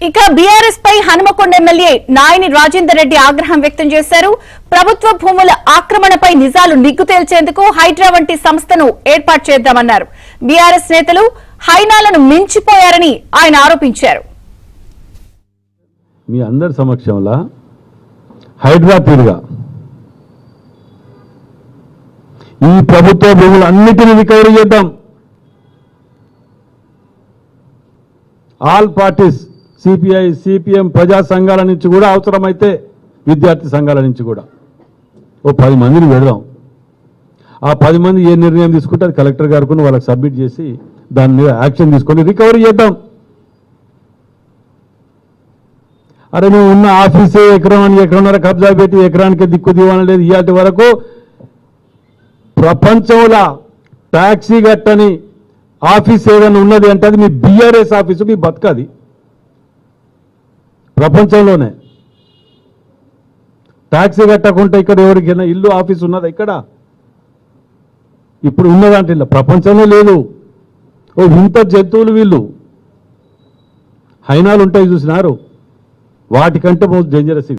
ఇక బీఆర్ఎస్ పై హనుమకొండ ఎమ్మెల్యే నాయని రాజేందర్ రెడ్డి ఆగ్రహం వ్యక్తం చేశారు. ప్రభుత్వ భూముల ఆక్రమణపై నిజాలు నిగ్గు తేల్చేందుకు హైడ్రా వంటి సంస్థను ఏర్పాటు చేద్దామన్నారు. బీఆర్ఎస్ నేతలు హైనాలను మించిపోయారని ఆయన ఆరోపించారు. మీ అందరి సమక్షంలో హైడ్రా తీరుగా ఈ ప్రభుత్వ భూములన్నిటిని రికవరీ చేద్దాం. ఆల్ పార్టీస్, సిపిఐ, సిపిఎం, ప్రజా సంఘాల నుంచి కూడా, అవసరమైతే విద్యార్థి సంఘాల నుంచి కూడా ఓ 10 మందిని పెడదాం. ఆ 10 మంది ఏ నిర్ణయం తీసుకుంటే అది కలెక్టర్ గారికి వాళ్ళకి సబ్మిట్ చేసి దాని మీద యాక్షన్ తీసుకొని రికవరీ చేద్దాం. అరే నువ్వు ఉన్న ఆఫీసే ఎకరన్నర కబ్జా పెట్టి ఎకరానికి దిక్కు దివాణం లేదు. ఇవాటి వరకు ప్రపంచంలో ట్యాక్సీ గట్టని ఆఫీస్ ఏదైనా ఉన్నది అంటే అది మీ బీఆర్ఎస్ ఆఫీసు, మీ బతకది ప్రపంచంలోనే. ట్యాక్సీ కట్టకుంటే ఇక్కడ ఎవరికైనా ఇల్లు ఆఫీస్ ఉన్నదా ఇక్కడ? ఇప్పుడు ఉన్నదంటే ఇలా ప్రపంచంలో లేదు. ఓ వింత జంతువులు వీళ్ళు. హైనాలు ఉంటాయి చూసినారు, వాటికంటే మోస్ట్ డేంజరస్.